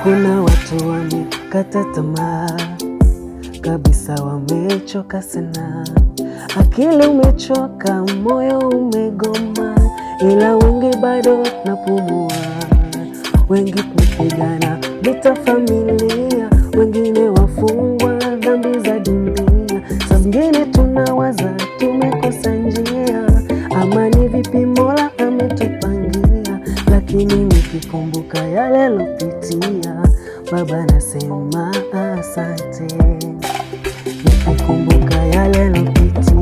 Kuna watu wamekata tamaa kabisa, wamechoka sana, akili umechoka, moyo umegoma, ila wengi bado napumua. Wengi kupigana vita familia, wengine wafungwa dhambi za dunia. Saa zingine tunawaza tumekosa njia, amani vipi Mola ametupangia, lakini nikikumbuka yale lopitia, Baba nasema asante. Nikikumbuka yale lopitia,